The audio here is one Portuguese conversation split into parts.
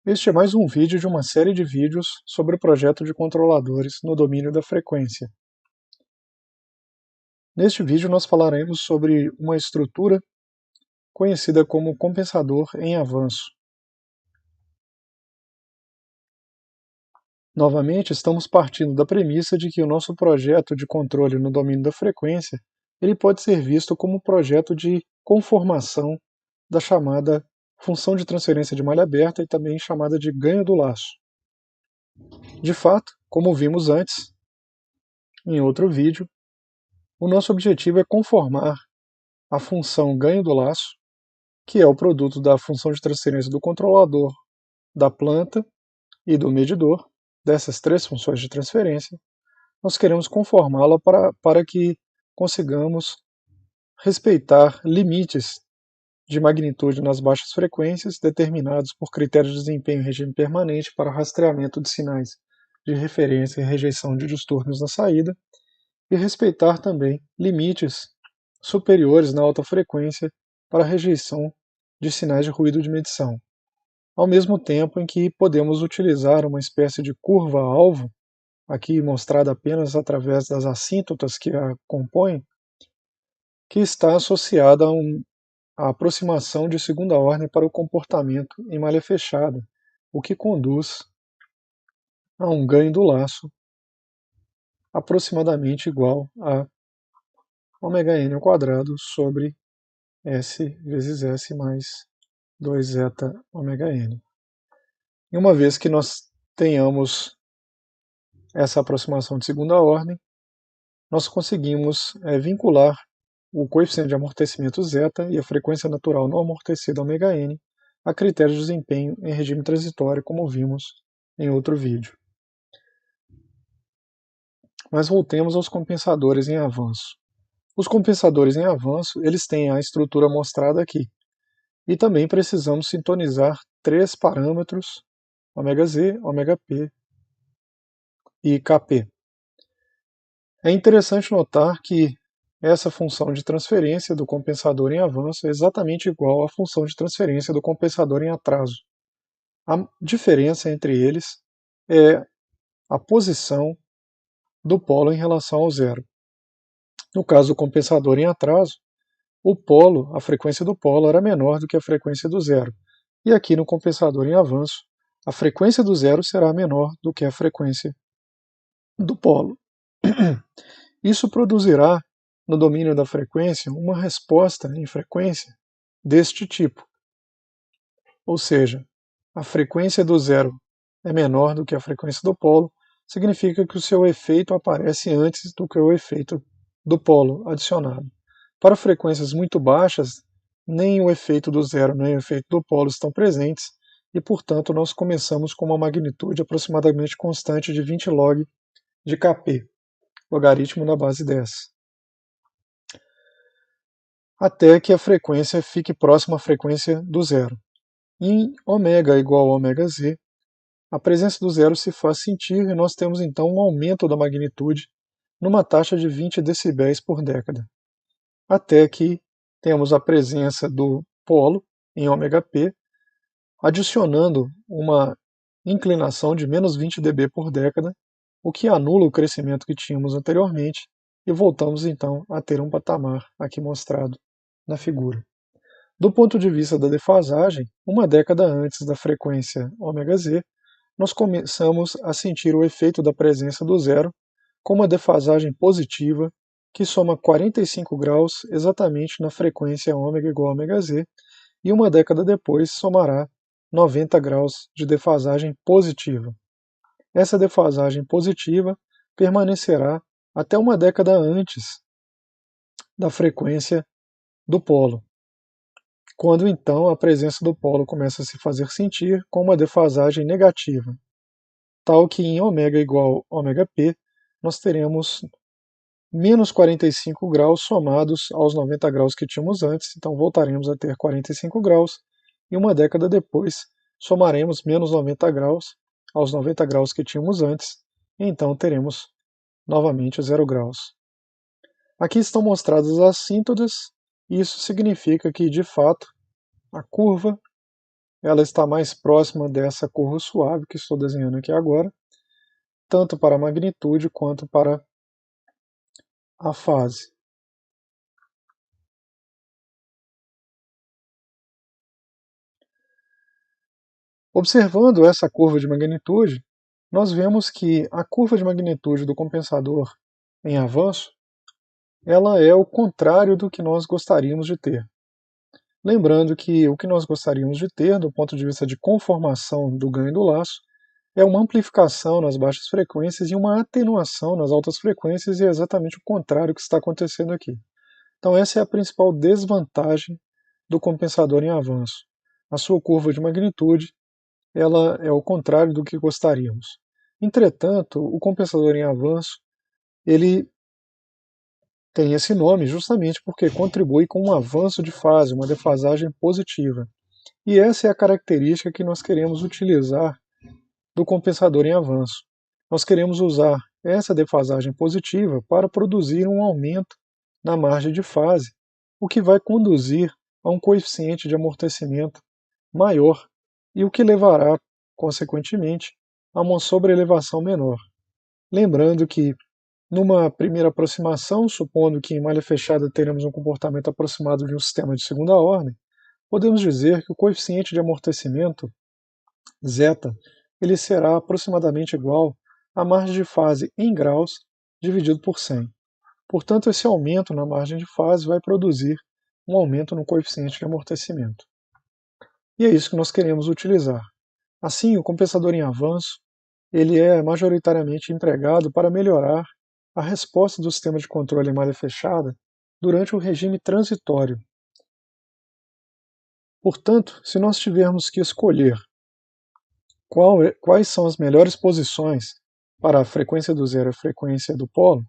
Este é mais um vídeo de uma série de vídeos sobre o projeto de controladores no domínio da frequência. Neste vídeo nós falaremos sobre uma estrutura conhecida como compensador em avanço. Novamente, estamos partindo da premissa de que o nosso projeto de controle no domínio da frequência ele pode ser visto como um projeto de conformação da chamada função de transferência de malha aberta e também chamada de ganho do laço. De fato, como vimos antes, em outro vídeo, o nosso objetivo é conformar a função ganho do laço, que é o produto da função de transferência do controlador, da planta e do medidor, dessas três funções de transferência, nós queremos conformá-la para que consigamos respeitar limites de magnitude nas baixas frequências determinados por critérios de desempenho em regime permanente para o rastreamento de sinais de referência e rejeição de distúrbios na saída, e respeitar também limites superiores na alta frequência para a rejeição de sinais de ruído de medição, ao mesmo tempo em que podemos utilizar uma espécie de curva-alvo, aqui mostrada apenas através das assíntotas que a compõem, que está associada a aproximação de segunda ordem para o comportamento em malha fechada, o que conduz a um ganho do laço aproximadamente igual a ωn² sobre S vezes S mais 2ζ ωn. E uma vez que nós tenhamos essa aproximação de segunda ordem, nós conseguimos vincular o coeficiente de amortecimento ζ e a frequência natural não amortecida ωn a critérios de desempenho em regime transitório, como vimos em outro vídeo. Mas voltemos aos compensadores em avanço. Os compensadores em avanço, eles têm a estrutura mostrada aqui. E também precisamos sintonizar três parâmetros, ωz, ωp e Kp. É interessante notar que essa função de transferência do compensador em avanço é exatamente igual à função de transferência do compensador em atraso. A diferença entre eles é a posição do polo em relação ao zero. No caso do compensador em atraso, o polo, a frequência do polo era menor do que a frequência do zero. E aqui no compensador em avanço, a frequência do zero será menor do que a frequência do polo. Isso produzirá, no domínio da frequência, uma resposta em frequência deste tipo. Ou seja, a frequência do zero é menor do que a frequência do polo, significa que o seu efeito aparece antes do que o efeito do polo adicionado. Para frequências muito baixas, nem o efeito do zero nem o efeito do polo estão presentes, e portanto nós começamos com uma magnitude aproximadamente constante de 20 log de Kp, logaritmo na base 10, até que a frequência fique próxima à frequência do zero. Em ω igual a ωz, a presença do zero se faz sentir e nós temos então um aumento da magnitude numa taxa de 20 decibéis por década, até que temos a presença do polo em ωp, adicionando uma inclinação de menos 20 dB por década, o que anula o crescimento que tínhamos anteriormente, e voltamos então a ter um patamar aqui mostrado na figura. Do ponto de vista da defasagem, uma década antes da frequência ωz, nós começamos a sentir o efeito da presença do zero com uma defasagem positiva que soma 45 graus exatamente na frequência ω igual a ωz, e uma década depois somará 90 graus de defasagem positiva. Essa defasagem positiva permanecerá até uma década antes da frequência do polo, quando então a presença do polo começa a se fazer sentir com uma defasagem negativa, tal que em ω igual a ωp nós teremos menos 45 graus somados aos 90 graus que tínhamos antes, então voltaremos a ter 45 graus, e uma década depois somaremos menos 90 graus aos 90 graus que tínhamos antes, e então teremos novamente 0 graus. Aqui estão mostradas as assíntotas, e isso significa que, de fato, a curva ela está mais próxima dessa curva suave que estou desenhando aqui agora, tanto para a magnitude quanto para a fase. Observando essa curva de magnitude, nós vemos que a curva de magnitude do compensador em avanço, ela é o contrário do que nós gostaríamos de ter. Lembrando que o que nós gostaríamos de ter, do ponto de vista de conformação do ganho do laço, é uma amplificação nas baixas frequências e uma atenuação nas altas frequências, e é exatamente o contrário que está acontecendo aqui. Então essa é a principal desvantagem do compensador em avanço. A sua curva de magnitude, ela é o contrário do que gostaríamos. Entretanto, o compensador em avanço, ele tem esse nome justamente porque contribui com um avanço de fase, uma defasagem positiva. E essa é a característica que nós queremos utilizar do compensador em avanço. Nós queremos usar essa defasagem positiva para produzir um aumento na margem de fase, o que vai conduzir a um coeficiente de amortecimento maior e o que levará, consequentemente, a uma sobrelevação menor. Lembrando que, numa primeira aproximação, supondo que em malha fechada teremos um comportamento aproximado de um sistema de segunda ordem, podemos dizer que o coeficiente de amortecimento, zeta, ele será aproximadamente igual à margem de fase em graus dividido por 100. Portanto, esse aumento na margem de fase vai produzir um aumento no coeficiente de amortecimento. E é isso que nós queremos utilizar. Assim, o compensador em avanço, ele é majoritariamente empregado para melhorar a resposta do sistema de controle em malha fechada durante o regime transitório. Portanto, se nós tivermos que escolher quais são as melhores posições para a frequência do zero e a frequência do polo,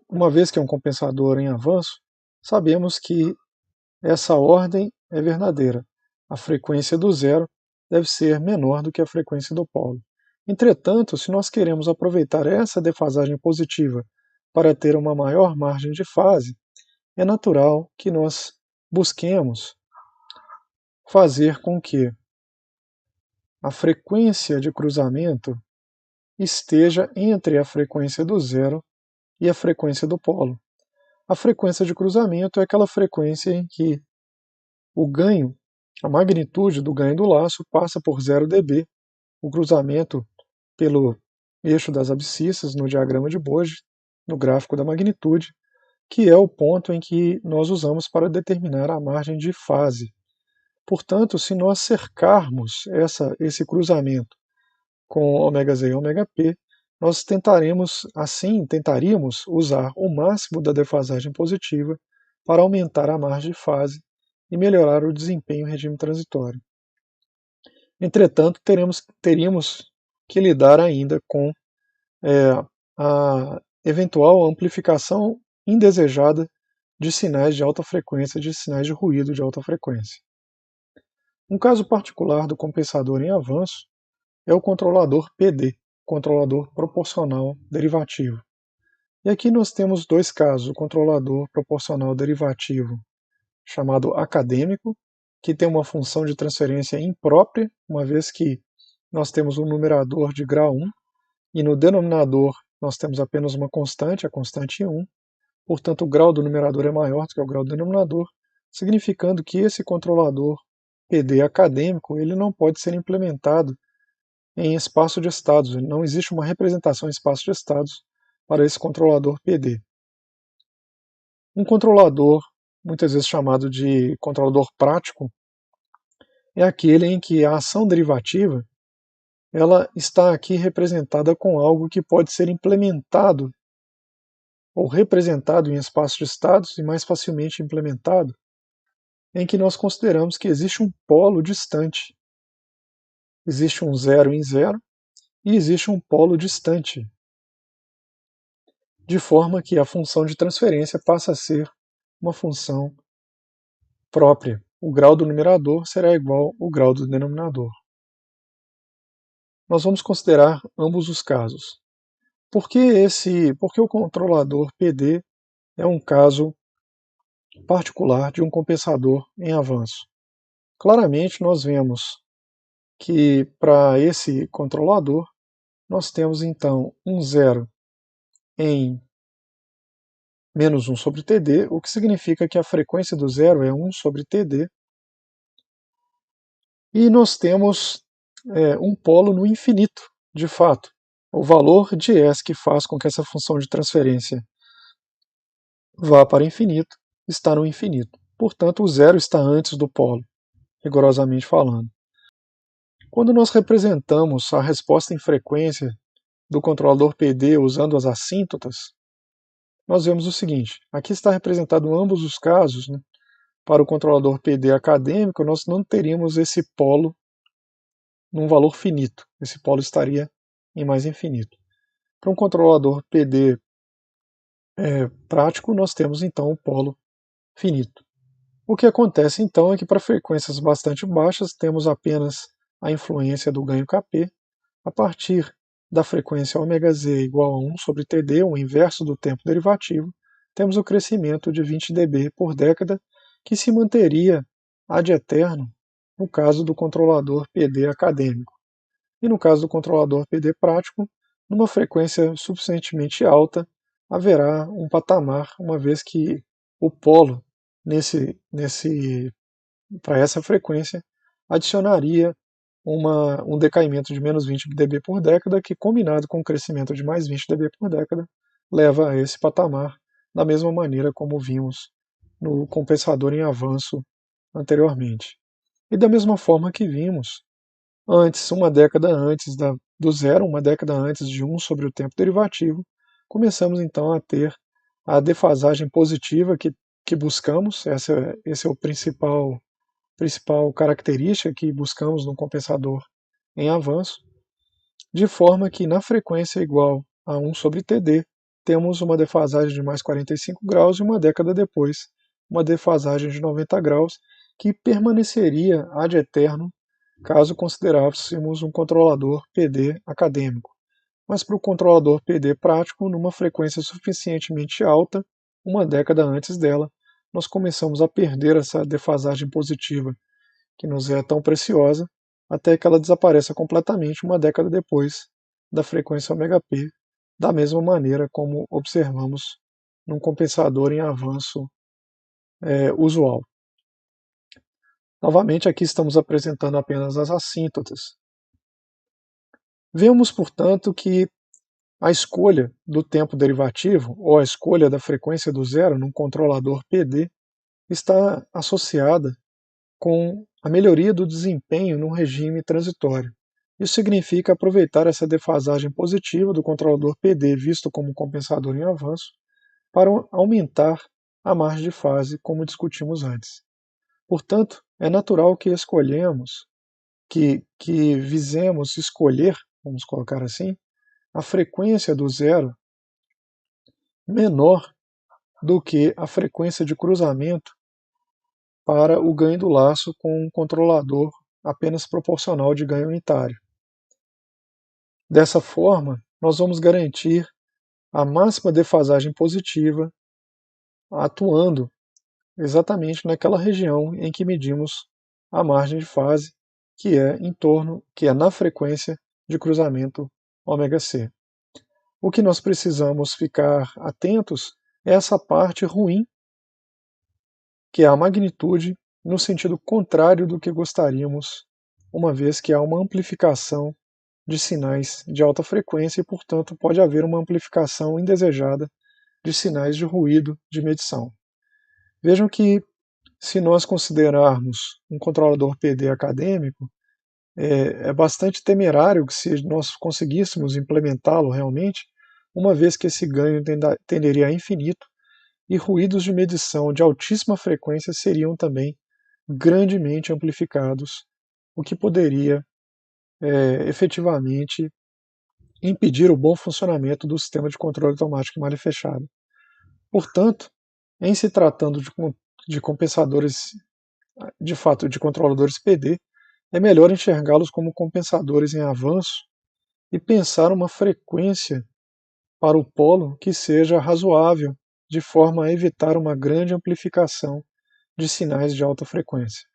uma vez que é um compensador em avanço, sabemos que essa ordem é verdadeira. A frequência do zero deve ser menor do que a frequência do polo. Entretanto, se nós queremos aproveitar essa defasagem positiva para ter uma maior margem de fase, é natural que nós busquemos fazer com que a frequência de cruzamento esteja entre a frequência do zero e a frequência do polo. A frequência de cruzamento é aquela frequência em que o ganho, a magnitude do ganho do laço passa por 0 dB, o cruzamento pelo eixo das abscissas no diagrama de Bode, no gráfico da magnitude, que é o ponto em que nós usamos para determinar a margem de fase. Portanto, se nós cercarmos esse cruzamento com ômega-z e ômega-p, nós tentaríamos usar o máximo da defasagem positiva para aumentar a margem de fase e melhorar o desempenho em regime transitório. Entretanto, teríamos que lidar ainda com a eventual amplificação indesejada de sinais de alta frequência, de sinais de ruído de alta frequência. Um caso particular do compensador em avanço é o controlador PD, controlador proporcional derivativo. E aqui nós temos dois casos, o controlador proporcional derivativo chamado acadêmico, que tem uma função de transferência imprópria, uma vez que nós temos um numerador de grau 1, e no denominador nós temos apenas uma constante, a constante 1, portanto o grau do numerador é maior do que o grau do denominador, significando que esse controlador PD acadêmico ele não pode ser implementado em espaço de estados, não existe uma representação em espaço de estados para esse controlador PD. Um controlador, muitas vezes chamado de controlador prático, é aquele em que a ação derivativa ela está aqui representada com algo que pode ser implementado ou representado em espaço de estados e mais facilmente implementado, em que nós consideramos que existe um polo distante. Existe um zero em zero e existe um polo distante, de forma que a função de transferência passa a ser uma função própria. O grau do numerador será igual ao grau do denominador. Nós vamos considerar ambos os casos. Por que o controlador PD é um caso particular de um compensador em avanço? Claramente nós vemos que para esse controlador nós temos então um zero em menos 1 sobre Td, o que significa que a frequência do zero é 1 sobre Td, e nós temos um polo no infinito, de fato. O valor de S que faz com que essa função de transferência vá para infinito está no infinito. Portanto, o zero está antes do polo, rigorosamente falando. Quando nós representamos a resposta em frequência do controlador PD usando as assíntotas, nós vemos o seguinte: aqui está representado ambos os casos, né? Para o controlador PD acadêmico, nós não teríamos esse polo num valor finito, esse polo estaria em mais infinito. Para um controlador PD prático, nós temos então o polo finito. O que acontece então é que para frequências bastante baixas temos apenas a influência do ganho Kp a partir da frequência ωz igual a 1 sobre Td, o inverso do tempo derivativo, temos o crescimento de 20 dB por década, que se manteria ad eterno no caso do controlador PD acadêmico. E no caso do controlador PD prático, numa frequência suficientemente alta, haverá um patamar, uma vez que o polo para essa frequência adicionaria um decaimento de menos 20 dB por década, que combinado com o crescimento de mais 20 dB por década, leva a esse patamar, da mesma maneira como vimos no compensador em avanço anteriormente. E da mesma forma que vimos antes, uma década antes do zero, uma década antes de 1 sobre o tempo derivativo, começamos então a ter a defasagem positiva que buscamos, esse é o principal característica que buscamos no compensador em avanço, de forma que na frequência igual a 1 sobre Td, temos uma defasagem de mais 45 graus e uma década depois, uma defasagem de 90 graus, que permaneceria ad eterno caso considerássemos um controlador PD acadêmico. Mas para o controlador PD prático, numa frequência suficientemente alta, uma década antes dela, nós começamos a perder essa defasagem positiva que nos é tão preciosa, até que ela desapareça completamente uma década depois da frequência ωp, da mesma maneira como observamos num compensador em avanço usual. Novamente, aqui estamos apresentando apenas as assíntotas. Vemos, portanto, que a escolha do tempo derivativo, ou a escolha da frequência do zero num controlador PD, está associada com a melhoria do desempenho num regime transitório. Isso significa aproveitar essa defasagem positiva do controlador PD visto como compensador em avanço para aumentar a margem de fase, como discutimos antes. Portanto, é natural que visemos escolher, vamos colocar assim, a frequência do zero menor do que a frequência de cruzamento para o ganho do laço com um controlador apenas proporcional de ganho unitário. Dessa forma, nós vamos garantir a máxima defasagem positiva atuando exatamente naquela região em que medimos a margem de fase, que é na frequência de cruzamento ωc. O que nós precisamos ficar atentos é essa parte ruim, que é a magnitude, no sentido contrário do que gostaríamos, uma vez que há uma amplificação de sinais de alta frequência e, portanto, pode haver uma amplificação indesejada de sinais de ruído de medição. Vejam que, se nós considerarmos um controlador PD acadêmico, é bastante temerário que, se nós conseguíssemos implementá-lo realmente, uma vez que esse ganho tenderia a infinito e ruídos de medição de altíssima frequência seriam também grandemente amplificados, o que poderia efetivamente impedir o bom funcionamento do sistema de controle automático em malha fechada. Portanto, em se tratando de compensadores, de fato, de controladores PD, é melhor enxergá-los como compensadores em avanço e pensar uma frequência para o polo que seja razoável, de forma a evitar uma grande amplificação de sinais de alta frequência.